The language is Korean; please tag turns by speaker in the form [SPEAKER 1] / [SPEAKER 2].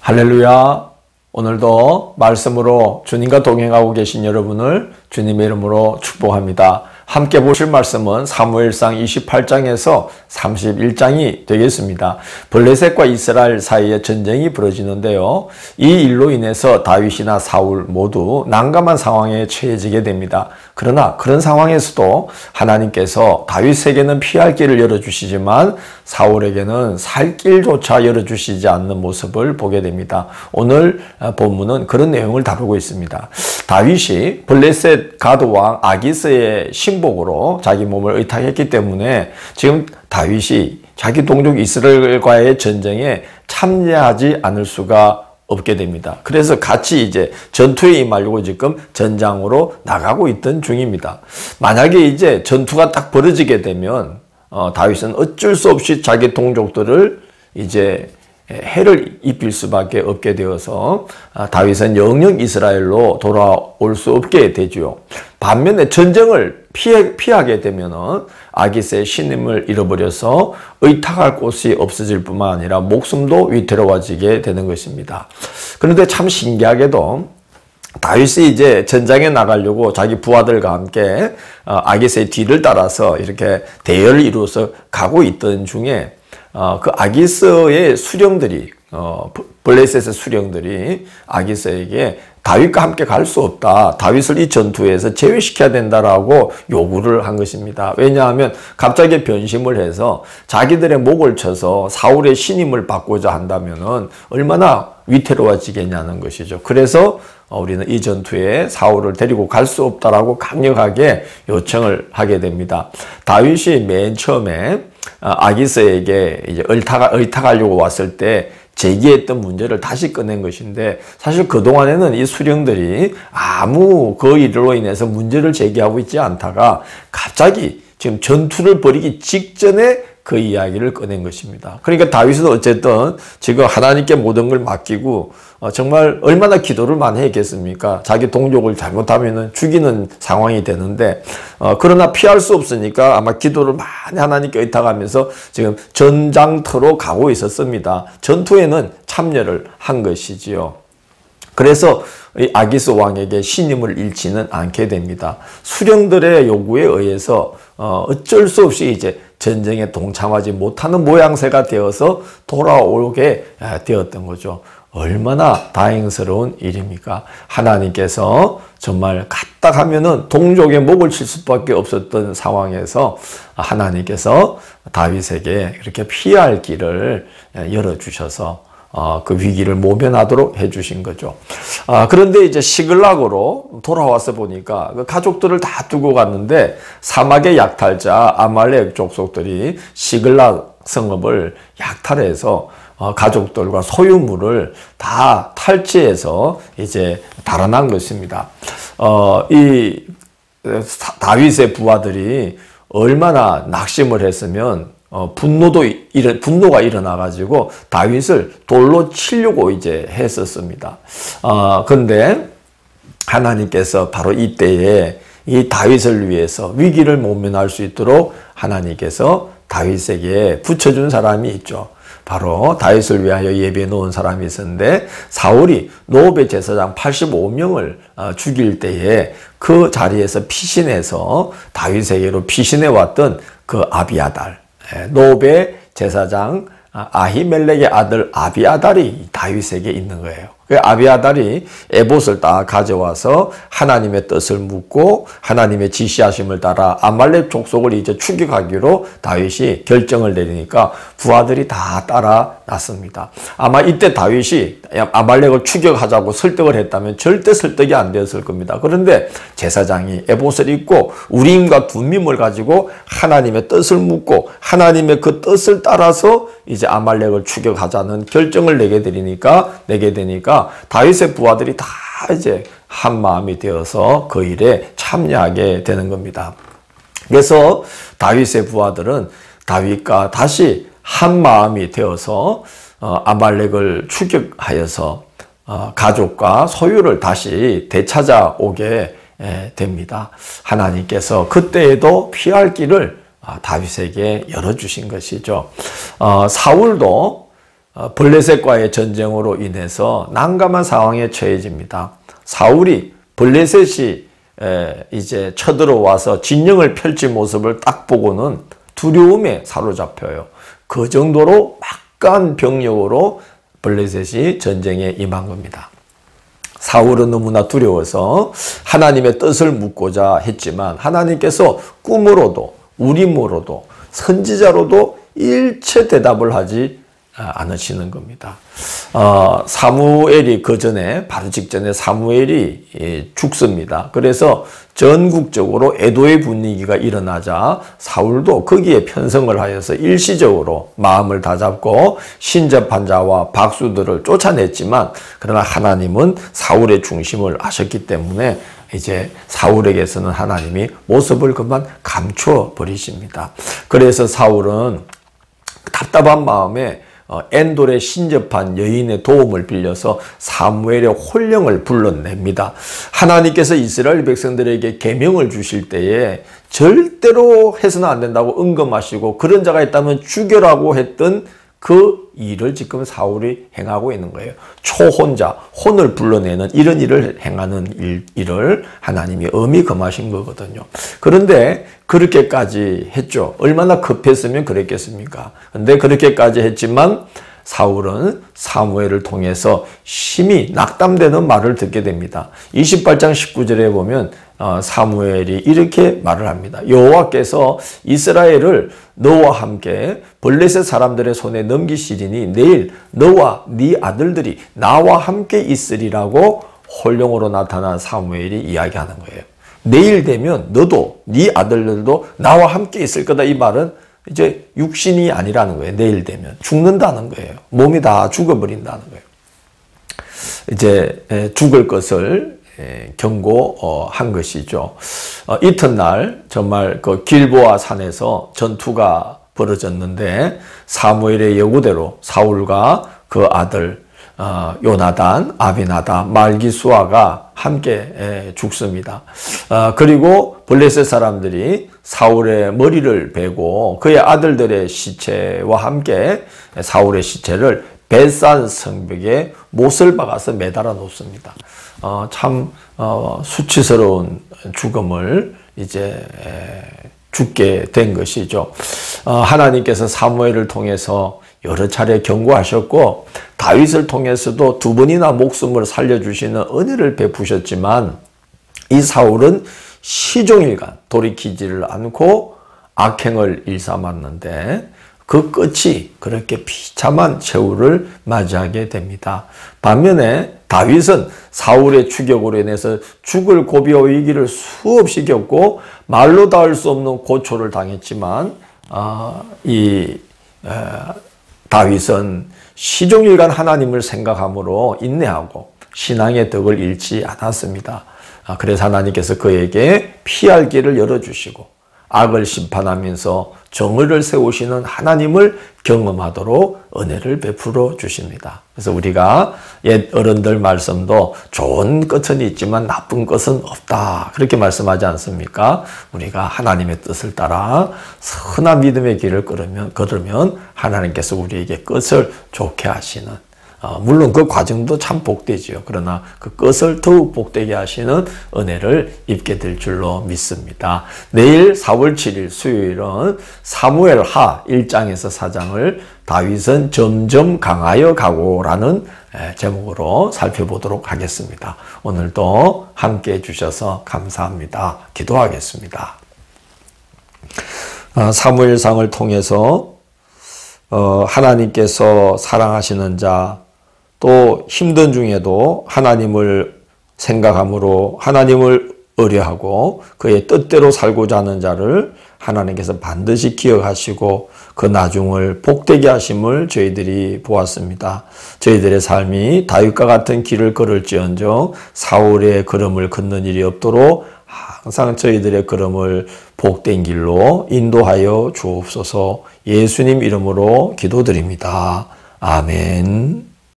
[SPEAKER 1] 할렐루야. 오늘도 말씀으로 주님과 동행하고 계신 여러분을 주님의 이름으로 축복합니다. 함께 보실 말씀은 사무엘상 28장에서 31장이 되겠습니다. 블레셋과 이스라엘 사이에 전쟁이 벌어지는데요. 이 일로 인해서 다윗이나 사울 모두 난감한 상황에 처해지게 됩니다. 그러나 그런 상황에서도 하나님께서 다윗에게는 피할 길을 열어주시지만 사울에게는 살 길조차 열어주시지 않는 모습을 보게 됩니다. 오늘 본문은 그런 내용을 다루고 있습니다. 다윗이 블레셋 가드왕 아기스의 신복으로 자기 몸을 의탁했기 때문에 지금 다윗이 자기 동족 이스라엘과의 전쟁에 참여하지 않을 수가 없게 됩니다. 그래서 같이 이제 전투에 임하려고 지금 전장으로 나가고 있던 중입니다. 만약에 이제 전투가 딱 벌어지게 되면 다윗은 어쩔 수 없이 자기 동족들을 이제 해를 입힐 수밖에 없게 되어서 다윗은 영영 이스라엘로 돌아올 수 없게 되죠. 반면에 전쟁을 피하게 되면은 아기스의 신임을 잃어버려서 의탁할 곳이 없어질 뿐만 아니라 목숨도 위태로워지게 되는 것입니다. 그런데 참 신기하게도 다윗이 이제 전장에 나가려고 자기 부하들과 함께 아기스의 뒤를 따라서 이렇게 대열을 이루어서 가고 있던 중에 그 아기스의 수령들이 블레셋의 수령들이 아기스에게 다윗과 함께 갈 수 없다. 다윗을 이 전투에서 제외시켜야 된다라고 요구를 한 것입니다. 왜냐하면 갑자기 변심을 해서 자기들의 목을 쳐서 사울의 신임을 받고자 한다면은 얼마나 위태로워지겠냐는 것이죠. 그래서 우리는 이 전투에 사울을 데리고 갈 수 없다라고 강력하게 요청을 하게 됩니다. 다윗이 맨 처음에 아기스에게 이제 의탁하려고 왔을 때 제기했던 문제를 다시 꺼낸 것인데, 사실 그동안에는 이 수령들이 아무 그 일로 인해서 문제를 제기하고 있지 않다가 갑자기 지금 전투를 벌이기 직전에 그 이야기를 꺼낸 것입니다. 그러니까 다윗은 어쨌든 지금 하나님께 모든 걸 맡기고 정말 얼마나 기도를 많이 했겠습니까? 자기 동족을 잘못하면 죽이는 상황이 되는데 그러나 피할 수 없으니까 아마 기도를 많이 하나님께 의탁하면서 지금 전장터로 가고 있었습니다. 전투에는 참여를 한 것이지요. 그래서 이 아기스 왕에게 신임을 잃지는 않게 됩니다. 수령들의 요구에 의해서 어쩔 수 없이 이제 전쟁에 동참하지 못하는 모양새가 되어서 돌아오게 되었던 거죠. 얼마나 다행스러운 일입니까? 하나님께서 정말 까딱하면은 동족의 목을 칠 수밖에 없었던 상황에서 하나님께서 다윗에게 이렇게 피할 길을 열어주셔서 그 위기를 모면하도록 해주신 거죠. 그런데 이제 시글락으로 돌아와서 보니까 그 가족들을 다 두고 갔는데 사막의 약탈자 아말렉 족속들이 시글락 성읍을 약탈해서 가족들과 소유물을 다 탈취해서 이제 달아난 것입니다. 이 다윗의 부하들이 얼마나 낙심을 했으면 분노가 일어나가지고 다윗을 돌로 치려고 이제 했었습니다. 근데 하나님께서 바로 이때에 이 다윗을 위해서 위기를 모면할 수 있도록 하나님께서 다윗에게 붙여준 사람이 있죠. 바로 다윗을 위하여 예비해 놓은 사람이 있었는데, 사울이 노베 제사장 85명을 죽일 때에 그 자리에서 피신해서 다윗에게로 피신해 왔던 그 아비아달, 노베 제사장 아히멜렉의 아들 아비아달이 다윗에게 있는 거예요. 그 아비아달이 에봇을 딱 가져와서 하나님의 뜻을 묻고 하나님의 지시하심을 따라 아말렉 족속을 이제 추격하기로 다윗이 결정을 내리니까 부하들이 다 따라 났습니다. 아마 이때 다윗이 아말렉을 추격하자고 설득을 했다면 절대 설득이 안 되었을 겁니다. 그런데 제사장이 에봇을 입고 우림과 둠밈을 가지고 하나님의 뜻을 묻고 하나님의 그 뜻을 따라서 이제 아말렉을 추격하자는 결정을 내게 되니까 다윗의 부하들이 다 이제 한 마음이 되어서 그 일에 참여하게 되는 겁니다. 그래서 다윗의 부하들은 다윗과 다시 한 마음이 되어서 아말렉을 추격하여서 가족과 소유를 다시 되찾아오게 됩니다. 하나님께서 그때에도 피할 길을 다윗에게 열어주신 것이죠. 사울도 블레셋과의 전쟁으로 인해서 난감한 상황에 처해집니다. 사울이 블레셋이 이제 쳐들어와서 진영을 펼칠 모습을 딱 보고는 두려움에 사로잡혀요. 그 정도로 막강한 병력으로 블레셋이 전쟁에 임한 겁니다. 사울은 너무나 두려워서 하나님의 뜻을 묻고자 했지만 하나님께서 꿈으로도 우림으로도 선지자로도 일체 대답을 하지 않으시는 겁니다. 사무엘이 그 전에 바로 직전에 사무엘이 죽습니다. 그래서 전국적으로 애도의 분위기가 일어나자 사울도 거기에 편성을 하여서 일시적으로 마음을 다잡고 신접한 자와 박수들을 쫓아냈지만 그러나 하나님은 사울의 중심을 아셨기 때문에 이제 사울에게서는 하나님이 모습을 그만 감추어 버리십니다. 그래서 사울은 답답한 마음에 엔돌에 신접한 여인의 도움을 빌려서 사무엘의 혼령을 불러냅니다. 하나님께서 이스라엘 백성들에게 계명을 주실 때에 절대로 해서는 안 된다고 은검하시고 그런 자가 있다면 죽여라고 했던 그 일을 지금 사울이 행하고 있는 거예요. 초혼자, 혼을 불러내는 이런 일을 행하는 일을 하나님이 엄히 금하신 거거든요. 그런데 그렇게까지 했죠. 얼마나 급했으면 그랬겠습니까? 근데 그렇게까지 했지만 사울은 사무엘을 통해서 심히 낙담되는 말을 듣게 됩니다. 28장 19절에 보면 사무엘이 이렇게 말을 합니다. 여호와께서 이스라엘을 너와 함께 블레셋 사람들의 손에 넘기시리니 내일 너와 네 아들들이 나와 함께 있으리라고 혼령으로 나타난 사무엘이 이야기하는 거예요. 내일 되면 너도 네 아들들도 나와 함께 있을 거다. 이 말은 이제 육신이 아니라는 거예요. 내일 되면 죽는다는 거예요. 몸이 다 죽어버린다는 거예요. 이제 죽을 것을 경고한 것이죠. 이튿날 정말 그 길보아 산에서 전투가 벌어졌는데 사무엘의 예고대로 사울과 그 아들 요나단, 아비나답, 말기수아가 함께 죽습니다. 그리고 블레셋 사람들이 사울의 머리를 베고 그의 아들들의 시체와 함께 사울의 시체를 벳산 성벽에 못을 박아서 매달아 놓습니다. 참 수치스러운 죽음을 이제 죽게 된 것이죠. 하나님께서 사무엘을 통해서 여러 차례 경고하셨고 다윗을 통해서도 두 번이나 목숨을 살려주시는 은혜를 베푸셨지만 이 사울은 시종일관 돌이키지를 않고 악행을 일삼았는데 그 끝이 그렇게 비참한 최후를 맞이하게 됩니다. 반면에 다윗은 사울의 추격으로 인해서 죽을 고비와 위기를 수없이 겪고 말로 닿을 수 없는 고초를 당했지만 다윗은 시종일관 하나님을 생각함으로 인내하고 신앙의 덕을 잃지 않았습니다. 그래서 하나님께서 그에게 피할 길을 열어주시고 악을 심판하면서 정의를 세우시는 하나님을 경험하도록 은혜를 베풀어 주십니다. 그래서 우리가 옛 어른들 말씀도 좋은 끝은 있지만 나쁜 것은 없다. 그렇게 말씀하지 않습니까? 우리가 하나님의 뜻을 따라 선한 믿음의 길을 걸으면 하나님께서 우리에게 끝을 좋게 하시는 물론 그 과정도 참 복되지요. 그러나 그 끝을 더욱 복되게 하시는 은혜를 입게 될 줄로 믿습니다. 내일 4월 7일 수요일은 사무엘하 1장에서 4장을 다윗은 점점 강하여 가고라는 제목으로 살펴보도록 하겠습니다. 오늘도 함께 해주셔서 감사합니다. 기도하겠습니다. 사무엘상을 통해서 하나님께서 사랑하시는 자, 또 힘든 중에도 하나님을 생각함으로 하나님을 의뢰하고 그의 뜻대로 살고자 하는 자를 하나님께서 반드시 기억하시고 그 나중을 복되게 하심을 저희들이 보았습니다. 저희들의 삶이 다윗과 같은 길을 걸을지언정 사울의 걸음을 걷는 일이 없도록 항상 저희들의 걸음을 복된 길로 인도하여 주옵소서. 예수님 이름으로 기도드립니다. 아멘.